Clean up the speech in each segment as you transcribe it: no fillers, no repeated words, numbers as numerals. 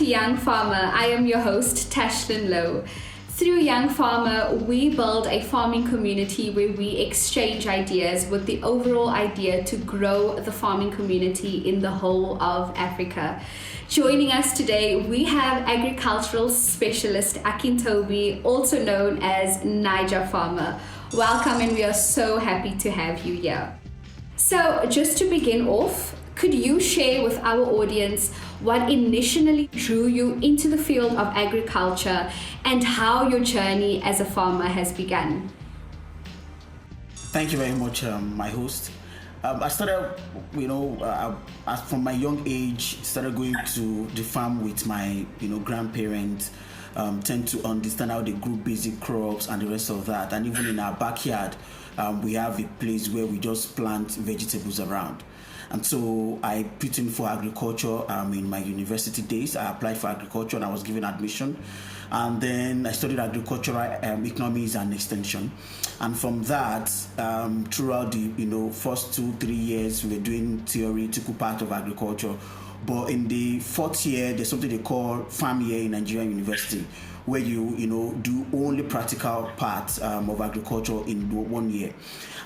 to Young Farmer. I am your host, Tashlyn Louw. Through Young Farmer, we build a farming community where we exchange ideas with the overall idea to grow the farming community in the whole of Africa. Joining us today, we have agricultural specialist Akintobi, also known as Naija Farmer. Welcome, and we are so happy to have you here. So just to begin off, could you share with our audience what initially drew you into the field of agriculture and how your journey as a farmer has begun? Thank you very much, my host. I started, from my young age, started going to the farm with my, grandparents. Tend to understand how they grew basic crops and the rest of that. And even in our backyard, we have a place where we just plant vegetables around. And so I put in for agriculture in my university days. I applied for agriculture and I was given admission. And then I studied agricultural economics and extension. And from that, throughout the first 2-3 years, we were doing theoretical part of agriculture. But in the fourth year, there's something they call farm year in Nigerian university, where you do only practical part of agriculture in 1 year.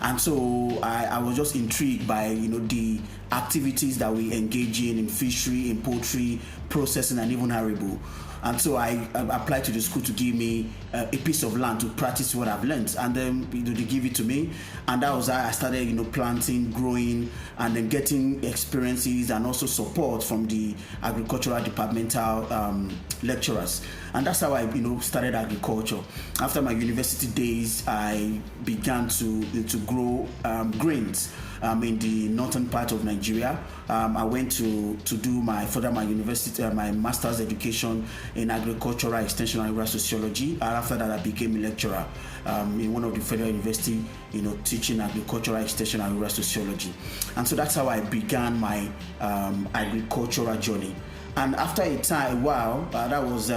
And so I was just intrigued by the activities that we engage in fishery, in poultry, processing, and even arable. And so I applied to the school to give me a piece of land to practice what I've learned. And then they give it to me. And that was how I started planting, growing, and then getting experiences and also support from the agricultural departmental lecturers. And that's how I started agriculture. After my university days, I began to grow grains in the northern part of Nigeria. I went to do my university, my master's education in agricultural extension and rural sociology. And after that, I became a lecturer in one of the federal university, teaching agricultural extension and rural sociology. And so that's how I began my agricultural journey. And after a while, that was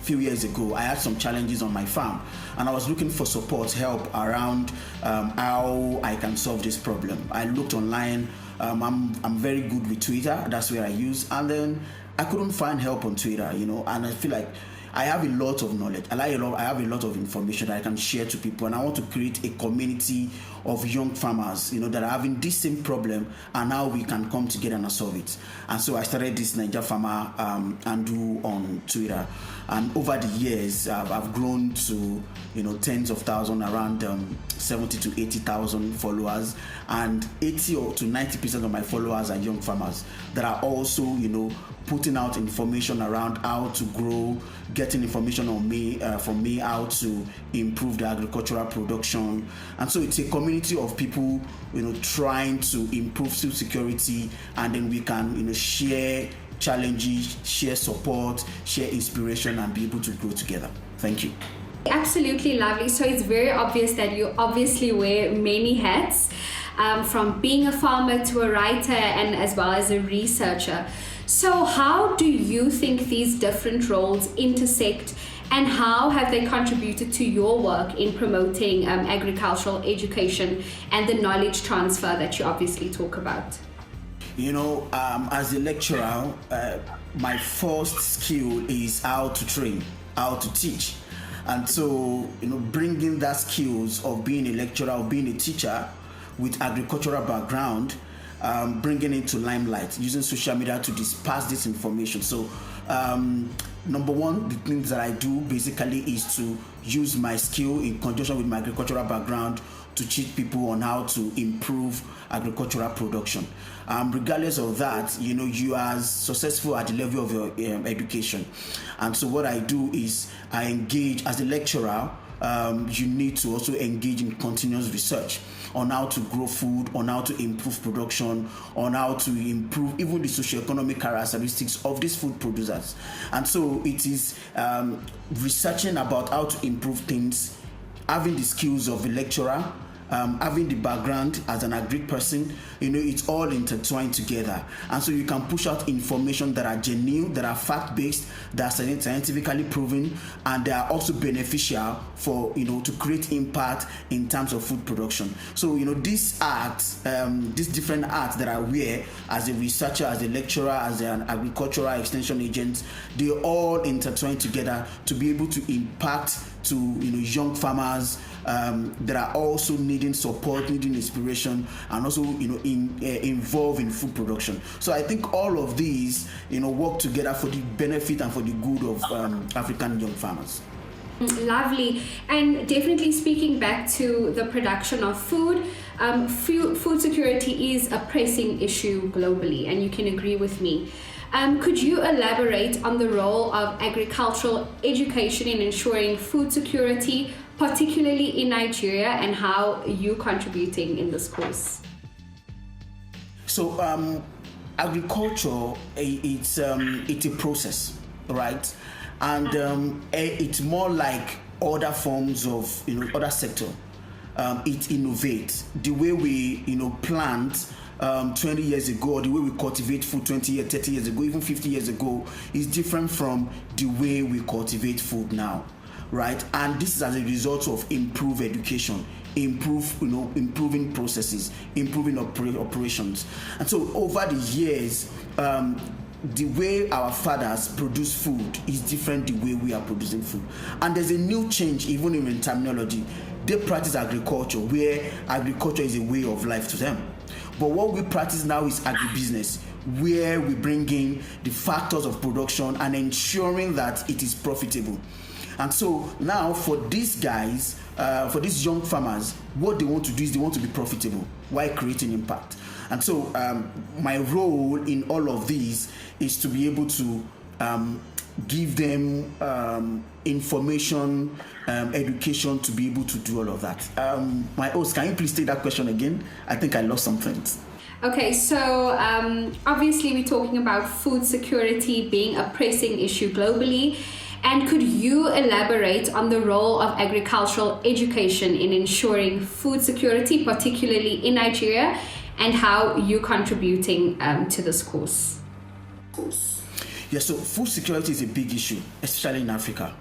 few years ago, I had some challenges on my farm and I was looking for support, help around how I can solve this problem. I looked online. I'm very good with Twitter. That's where I use. And then I couldn't find help on Twitter, and I feel like I have a lot of knowledge. I have a lot of information that I can share to people, and I want to create a community of young farmers, that are having this same problem, and how we can come together and solve it. And so I started this Naija Farmer handle on Twitter, and over the years I've grown to tens of thousands, around 70 to 80,000 followers, and 80 or to 90% of my followers are young farmers that are also putting out information around how to grow, getting information on me from me, how to improve the agricultural production. And so it's a community of people trying to improve food security, and then we can share challenges, share support, share inspiration, and be able to grow together. Thank you. Absolutely lovely. So it's very obvious that you obviously wear many hats, from being a farmer to a writer and as well as a researcher. So how do you think these different roles intersect, and how have they contributed to your work in promoting agricultural education and the knowledge transfer that you obviously talk about? As a lecturer, my first skill is how to train, how to teach. And so, bringing that skills of being a lecturer or being a teacher with agricultural background, bringing it to limelight, using social media to disperse this information. So, number one, the things that I do basically is to use my skill in conjunction with my agricultural background to teach people on how to improve agricultural production. Regardless of that, you are successful at the level of your education. And so what I do is I engage as a lecturer. You need to also engage in continuous research on how to grow food, on how to improve production, on how to improve even the socioeconomic characteristics of these food producers. And so it is researching about how to improve things, having the skills of a lecturer, having the background as an agric person, it's all intertwined together. And so you can push out information that are genuine, that are fact-based, that are scientifically proven, and they are also beneficial for, to create impact in terms of food production. So, these arts, these different arts that I wear as a researcher, as a lecturer, as an agricultural extension agent, they all intertwine together to be able to impact to young farmers that are also needing support, needing inspiration, and also involved in food production. So I think all of these work together for the benefit and for the good of African young farmers. Lovely. And definitely speaking back to the production of food, food security is a pressing issue globally, and you can agree with me. Could you elaborate on the role of agricultural education in ensuring food security, particularly in Nigeria, and how you're contributing in this course? So, agriculture, it's a process, right? And it's more like other forms of, other sector. It innovates. The way we, plant 20 years ago, or the way we cultivate food 20 years, 30 years ago, even 50 years ago, is different from the way we cultivate food now, right? And this is as a result of improved education, improving processes, improving operations. And so over the years, the way our fathers produce food is different the way we are producing food. And there's a new change even in terminology. They practice agriculture, where agriculture is a way of life to them. But what we practice now is agribusiness, where we bring in the factors of production and ensuring that it is profitable. And so now for these guys, for these young farmers, what they want to do is they want to be profitable while creating impact. And so my role in all of these is to be able to give them information, education to be able to do all of that. My host, can you please take that question again? I think I lost something. Okay, so obviously we're talking about food security being a pressing issue globally. And could you elaborate on the role of agricultural education in ensuring food security, particularly in Nigeria, and how you're contributing to this course? Yeah, so food security is a big issue, especially in Africa.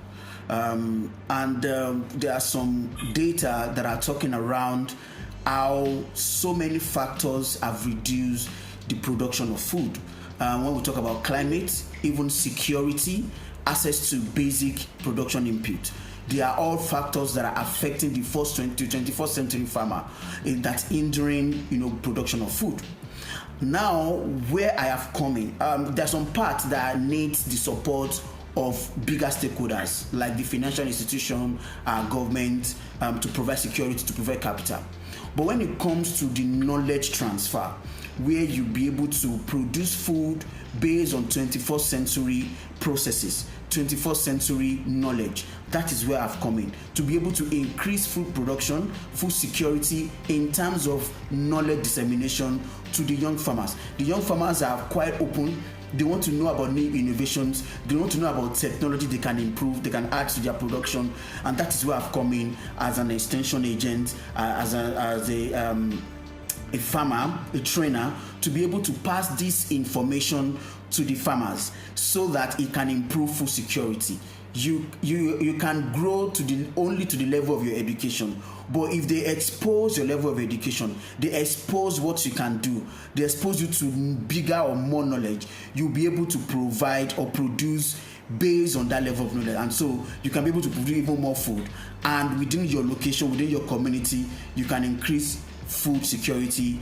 And there are some data that are talking around how so many factors have reduced the production of food. When we talk about climate, even security, access to basic production input, they are all factors that are affecting the first 21st century farmer that's hindering production of food. Now, where I have come in, there's some parts that need the support of bigger stakeholders like the financial institution, government, to provide security, to provide capital. But when it comes to the knowledge transfer, where you'll be able to produce food based on 21st century processes, 21st century knowledge, that is where I've come in, to be able to increase food production, food security in terms of knowledge dissemination to the young farmers. The young farmers are quite open. They want to know about new innovations. They want to know about technology they can improve, they can add to their production. And that is where I've come in as an extension agent, as a farmer, a trainer, to be able to pass this information to the farmers so that it can improve food security. You can grow only to the level of your education, but if they expose your level of education, they expose what you can do, they expose you to bigger or more knowledge, you'll be able to provide or produce based on that level of knowledge. And so you can be able to produce even more food, and within your location, within your community, you can increase food security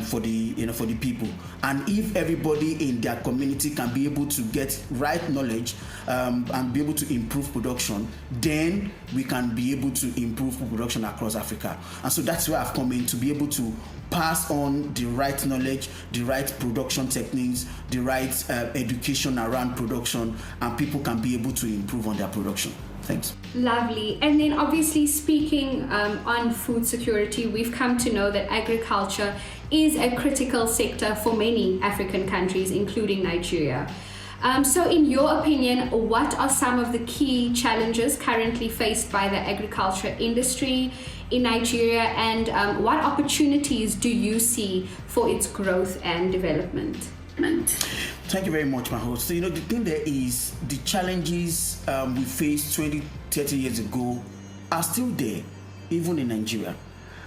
for the people. And if everybody in their community can be able to get right knowledge and be able to improve production, then we can be able to improve food production across Africa. And so that's where I've come in, to be able to pass on the right knowledge, the right production techniques, the right education around production, and people can be able to improve on their production. Thanks. Lovely. And then obviously speaking on food security, we've come to know that agriculture is a critical sector for many African countries, including Nigeria. So in your opinion, what are some of the key challenges currently faced by the agriculture industry in Nigeria, and what opportunities do you see for its growth and development? Thank you very much, my host. So, the thing there is the challenges we faced 20, 30 years ago are still there, even in Nigeria.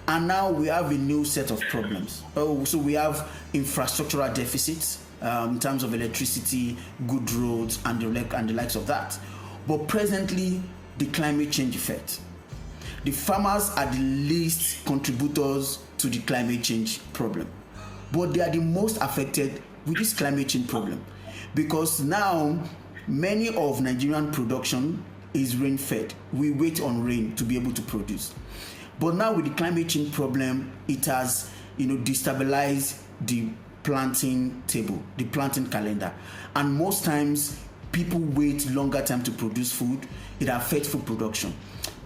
And now we have a new set of problems. So we have infrastructural deficits in terms of electricity, good roads, and the likes of that. But presently, the climate change effect. The farmers are the least contributors to the climate change problem. But they are the most affected with this climate change problem, because now many of Nigerian production is rain-fed. We wait on rain to be able to produce. But now with the climate change problem, it has destabilized the planting table, the planting calendar. And most times people wait longer time to produce food. It affects food production.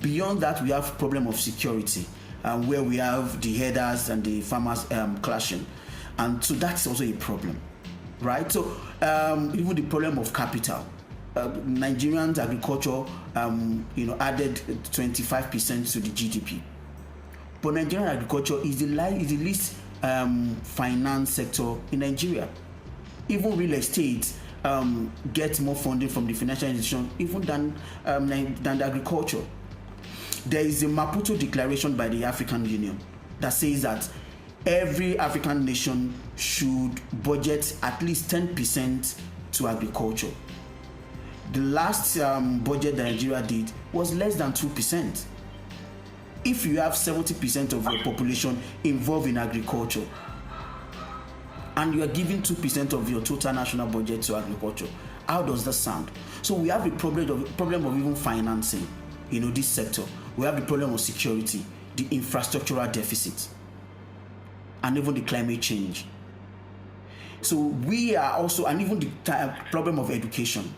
Beyond that, we have problem of security, where we have the herders and the farmers clashing. And so that's also a problem, right? So even the problem of capital. Nigerian agriculture, added 25% to the GDP. But Nigerian agriculture is the least finance sector in Nigeria. Even real estate gets more funding from the financial institution even than the agriculture. There is a Maputo Declaration by the African Union that says that every African nation should budget at least 10% to agriculture. The last budget that Nigeria did was less than 2%. If you have 70% of your population involved in agriculture, and you are giving 2% of your total national budget to agriculture, how does that sound? So we have the problem of even financing, this sector. We have the problem of security, the infrastructural deficit, and even the climate change. So we are also, and even the problem of education.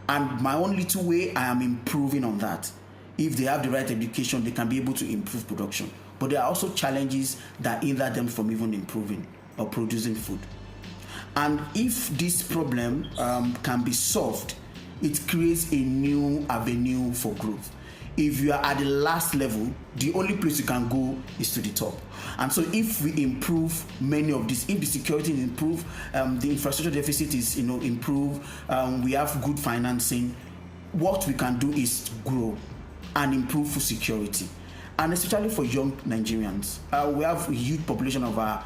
And my own little way, I am improving on that. If they have the right education, they can be able to improve production. But there are also challenges that hinder them from even improving or producing food. And if this problem can be solved, it creates a new avenue for growth. If you are at the last level, the only place you can go is to the top. And so if we improve many of these, if the security is improved, the infrastructure deficit is improved, we have good financing, what we can do is grow and improve food security. And especially for young Nigerians, we have a huge population of our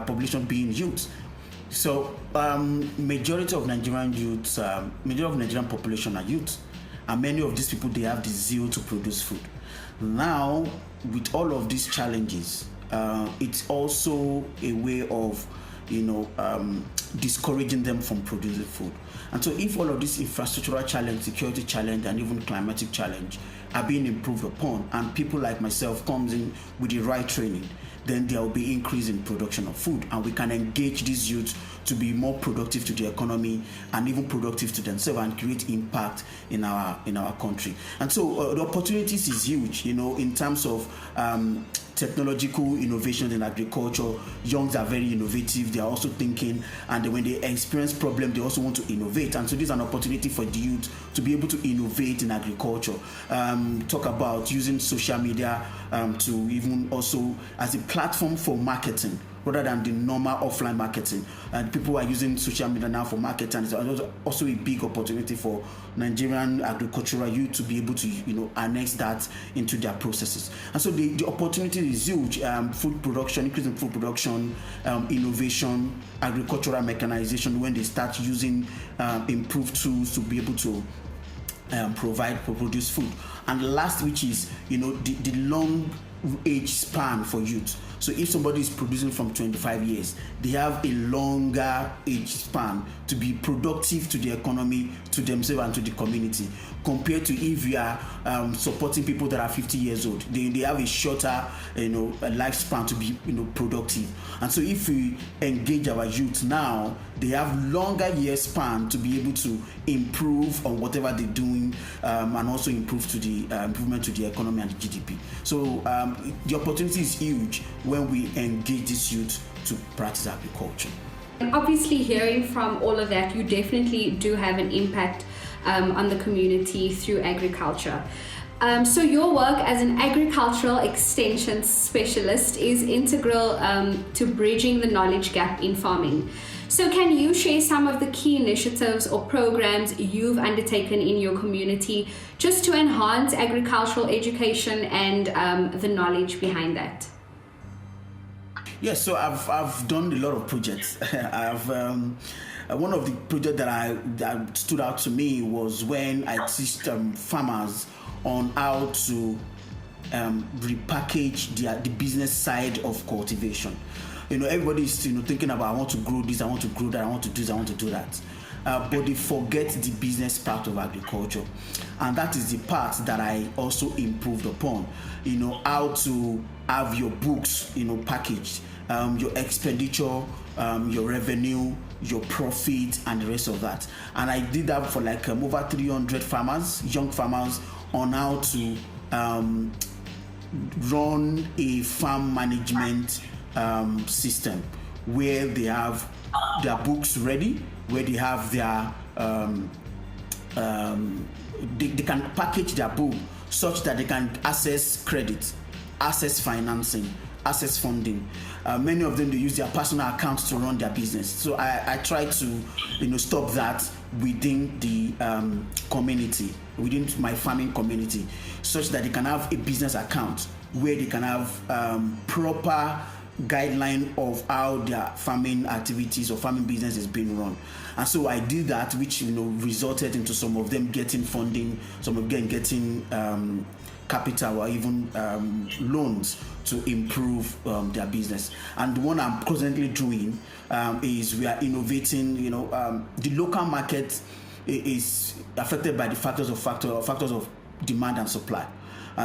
population being youth. So majority of Nigerian youths, majority of Nigerian population are youth. And many of these people, they have the zeal to produce food. Now, with all of these challenges, it's also a way of, discouraging them from producing food. And so if all of this infrastructural challenge, security challenge, and even climatic challenge are being improved upon, and people like myself comes in with the right training, then there will be increase in production of food, and we can engage these youths to be more productive to the economy and even productive to themselves and create impact in our country. And so the opportunities is huge, in terms of technological innovations in agriculture. Youngs are very innovative. They are also thinking, and when they experience problems, they also want to innovate. And so this is an opportunity for the youth to be able to innovate in agriculture. Talk about using social media to even also as a platform for marketing, rather than the normal offline marketing. And people are using social media now for marketing. It's also a big opportunity for Nigerian agricultural youth to be able to, annex that into their processes. And so the opportunity is huge. Food production, increase in food production, innovation, agricultural mechanization, when they start using improved tools to be able to produce food. And the last, which is, the long age span for youth. So if somebody is producing from 25 years, they have a longer age span to be productive to the economy, to themselves and to the community, compared to if you are supporting people that are 50 years old. They have a shorter a lifespan to be productive. And so if we engage our youth now, they have longer year span to be able to improve on whatever they're doing, and also improve to the improvement to the economy and the GDP. So the opportunity is huge when we engage this youth to practice agriculture. Obviously, hearing from all of that, you definitely do have an impact on the community through agriculture. So your work as an agricultural extension specialist is integral to bridging the knowledge gap in farming. So can you share some of the key initiatives or programs you've undertaken in your community just to enhance agricultural education and the knowledge behind that? Yes, so I've done a lot of projects. I've one of the projects that stood out to me was when I teach farmers on how to repackage the business side of cultivation. Everybody's thinking about, I want to grow this, I want to grow that, I want to do this, I want to do that. But they forget the business part of agriculture, and that is the part that I also improved upon. How to have your books, packaged, your expenditure, your revenue, your profit, and the rest of that. And I did that for like over 300 farmers, young farmers, on how to run a farm management system where they have their books ready, where they have their they can package their book such that they can access credit, access financing, access funding. Many of them, they use their personal accounts to run their business. So I try to stop that within the community, within my farming community, such that they can have a business account where they can have proper guideline of how their farming activities or farming business is being run. And so I did that, which resulted into some of them getting funding, some of them getting capital or even loans to improve their business. And the one I'm presently doing is we are innovating. The local market is affected by the factors of demand and supply.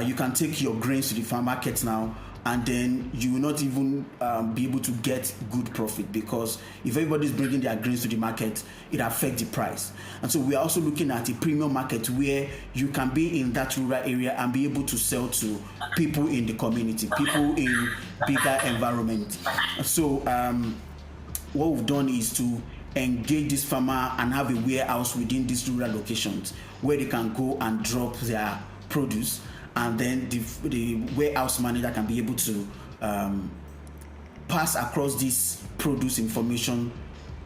You can take your grains to the farm market now, and then you will not even be able to get good profit, because if everybody's bringing their grains to the market, it affects the price. And so we are also looking at a premium market where you can be in that rural area and be able to sell to people in the community, people in bigger environment. So what we've done is to engage this farmer and have a warehouse within these rural locations where they can go and drop their produce, and then the warehouse manager can be able to pass across this produce information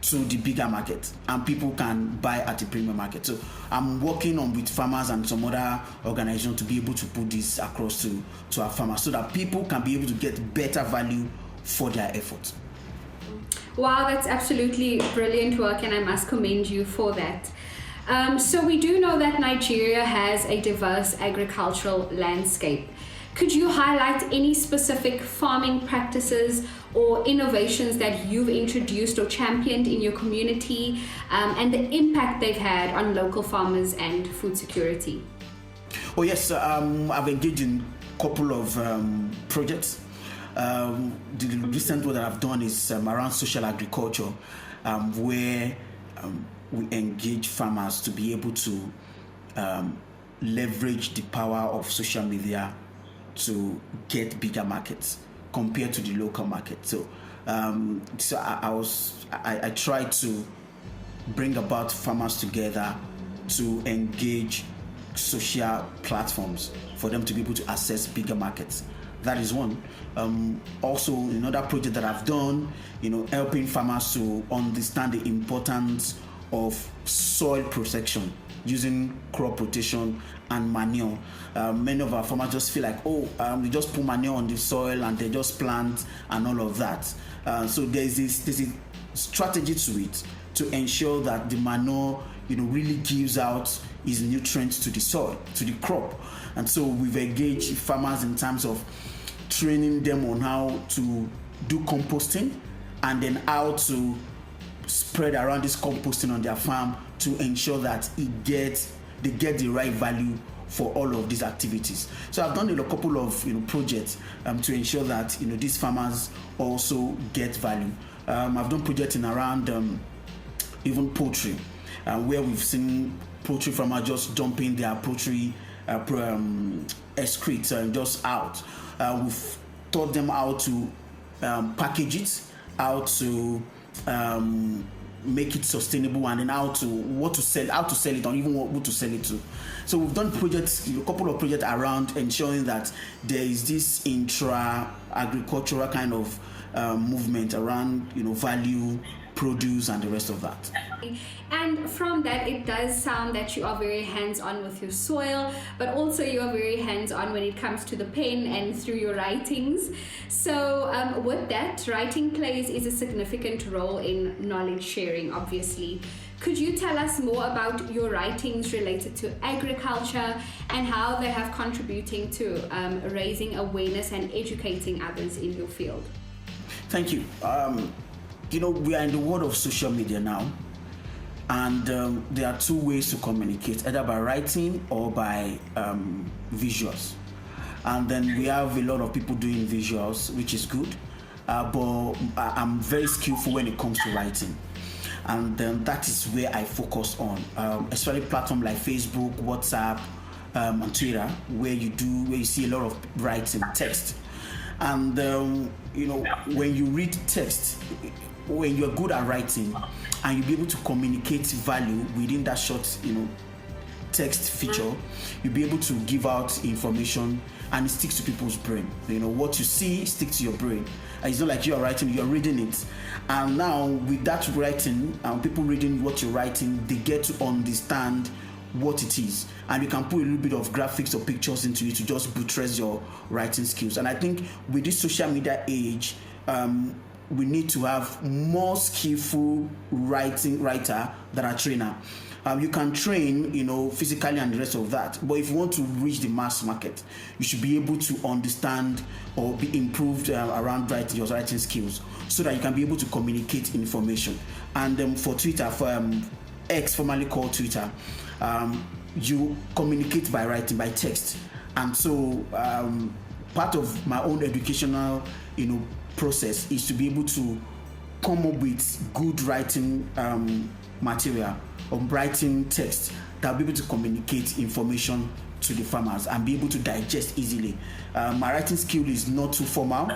to the bigger market, and people can buy at the premium market. So I'm working on with farmers and some other organizations to be able to put this across to our farmers, so that people can be able to get better value for their effort. Wow, that's absolutely brilliant work, and I must commend you for that. So we do know that Nigeria has a diverse agricultural landscape. Could you highlight any specific farming practices or innovations that you've introduced or championed in your community, and the impact they've had on local farmers and food security? Oh yes, I've engaged in a couple of projects. The recent one that I've done is around social agriculture, where we engage farmers to be able to leverage the power of social media to get bigger markets compared to the local market. So, I tried to bring about farmers together to engage social platforms for them to be able to access bigger markets. That is one. Also, another project that I've done, helping farmers to understand the importance of soil protection using crop rotation and manure. Many of our farmers just feel like, we just put manure on the soil and they just plant and all of that. So there's a strategy to it to ensure that the manure, really gives out its nutrients to the soil, to the crop. And so we've engaged farmers in terms of training them on how to do composting, and then how to spread around this composting on their farm to ensure that they get the right value for all of these activities. So I've done a couple of projects to ensure that these farmers also get value. I've done projects in around even poultry, where we've seen poultry farmers just dumping their poultry excrete just out. We've taught them how to package it, how to make it sustainable, and then how to sell it, or even who to sell it to. So we've done projects, a couple of projects around ensuring that there is this intra-agricultural kind of movement around, value, produce, and the rest of that. And from that, it does sound that you are very hands-on with your soil, but also you are very hands-on when it comes to the pen and through your writings. So with that, writing is a significant role in knowledge sharing, obviously. Could you tell us more about your writings related to agriculture and how they have contributing to raising awareness and educating others in your field? Thank you. We are in the world of social media now, and there are two ways to communicate, either by writing or by visuals. And then we have a lot of people doing visuals, which is good, but I'm very skillful when it comes to writing. And then that is where I focus on, especially platforms like Facebook, WhatsApp, and Twitter, where you see a lot of writing, text. And when you read text, when you're good at writing and you'll be able to communicate value within that short, text feature, you'll be able to give out information, and it sticks to people's brain. What you see sticks to your brain. And it's not like you're writing, you're reading it. And now with that writing, people reading what you're writing, they get to understand what it is, and you can put a little bit of graphics or pictures into it to just buttress your writing skills. And I think with this social media age, we need to have more skillful writer than a trainer. You can train, physically and the rest of that. But if you want to reach the mass market, you should be able to understand or be improved around your writing skills, so that you can be able to communicate information. And for Twitter, for X, formerly called Twitter, you communicate by writing, by text. And so part of my own educational, process is to be able to come up with good writing material or writing text that will be able to communicate information to the farmers and be able to digest easily. My writing skill is not too formal,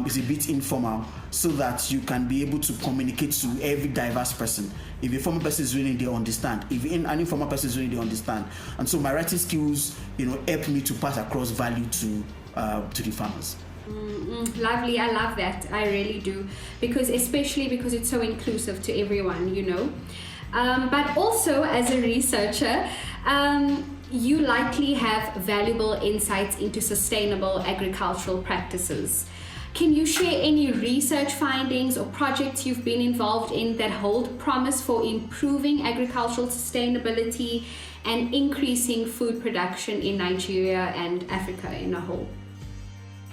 it's a bit informal, so that you can be able to communicate to every diverse person. If a formal person is reading, they understand. If an informal person is reading, they understand. And so my writing skills, help me to pass across value to the farmers. Lovely, I love that. I really do, especially because it's so inclusive to everyone, but also as a researcher, you likely have valuable insights into sustainable agricultural practices. Can you share any research findings or projects you've been involved in that hold promise for improving agricultural sustainability and increasing food production in Nigeria and Africa in a whole?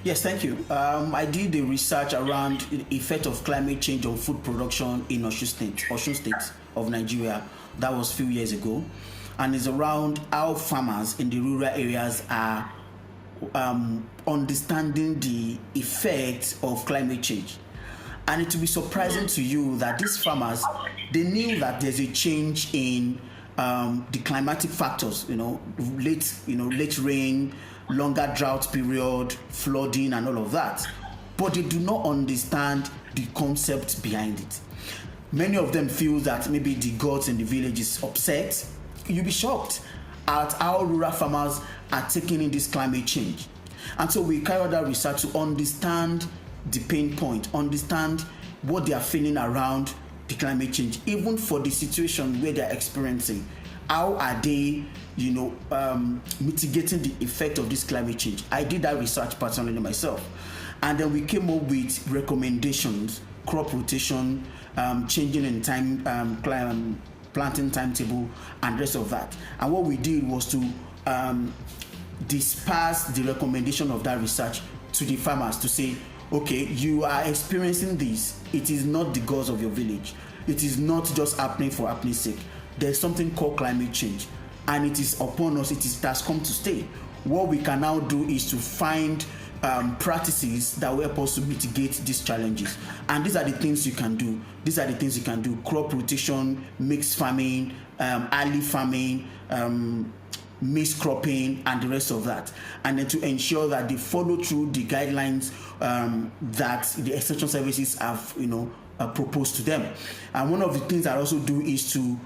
Yes, thank you. I did the research around the effect of climate change on food production in Osun State of Nigeria. That was a few years ago. And it's around how farmers in the rural areas are understanding the effect of climate change. And it will be surprising to you that these farmers, they knew that there's a change in the climatic factors, late rain, longer drought period, flooding, and all of that. But they do not understand the concept behind it. Many of them feel that maybe the gods in the village is upset. You'll be shocked at how rural farmers are taking in this climate change. And so we carry out that research to understand the pain point, understand what they are feeling around the climate change, even for the situation where they're experiencing. How are they, mitigating the effect of this climate change? I did that research personally myself. And then we came up with recommendations, crop rotation, changing in time, planting timetable, and rest of that. And what we did was to disperse the recommendation of that research to the farmers to say, okay, you are experiencing this. It is not the cause of your village. It is not just happening for happening's sake. There's something called climate change, and it is upon us. It has come to stay. What we can now do is to find practices that will help us to mitigate these challenges. And these are the things you can do. Crop rotation, mixed farming, early farming, mixed cropping, and the rest of that. And then to ensure that they follow through the guidelines that the extension services have, proposed to them. And one of the things I also do is to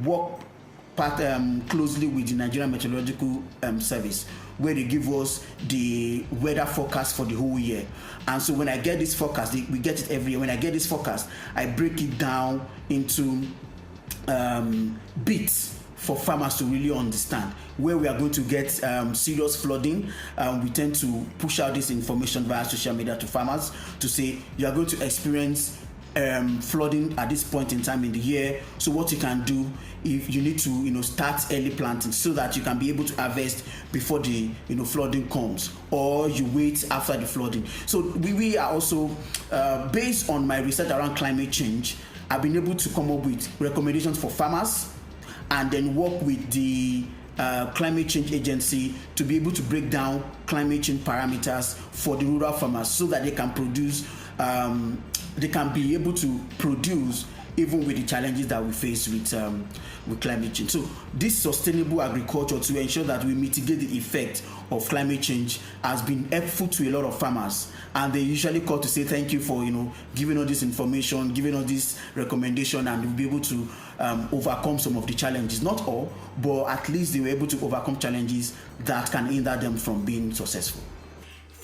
work closely with the Nigerian Meteorological Service, where they give us the weather forecast for the whole year. And so when I get this forecast, we get it every year. When I get this forecast, I break it down into bits for farmers to really understand where we are going to get serious flooding. We tend to push out this information via social media to farmers to say you are going to experience flooding at this point in time in the year. So what you can do, if you need to start early planting so that you can be able to harvest before the flooding comes, or you wait after the flooding. So we are also based on my research around climate change, I've been able to come up with recommendations for farmers and then work with the Climate Change Agency to be able to break down climate change parameters for the rural farmers so that they can produce, they can be able to produce even with the challenges that we face with climate change. So this sustainable agriculture, to ensure that we mitigate the effect of climate change, has been helpful to a lot of farmers, and they usually call to say thank you for giving us this information, giving us this recommendation, and we'll be able to overcome some of the challenges. Not all, but at least they were able to overcome challenges that can hinder them from being successful.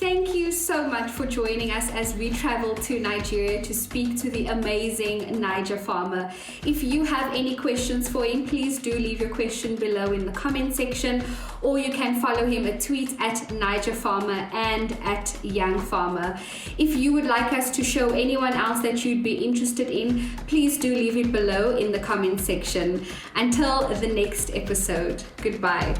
Thank you so much for joining us as we travel to Nigeria to speak to the amazing Naija Farmer. If you have any questions for him, please do leave your question below in the comment section, or you can follow him a tweet at Naija Farmer and at Young Farmer. If you would like us to show anyone else that you'd be interested in, please do leave it below in the comment section. Until the next episode, goodbye.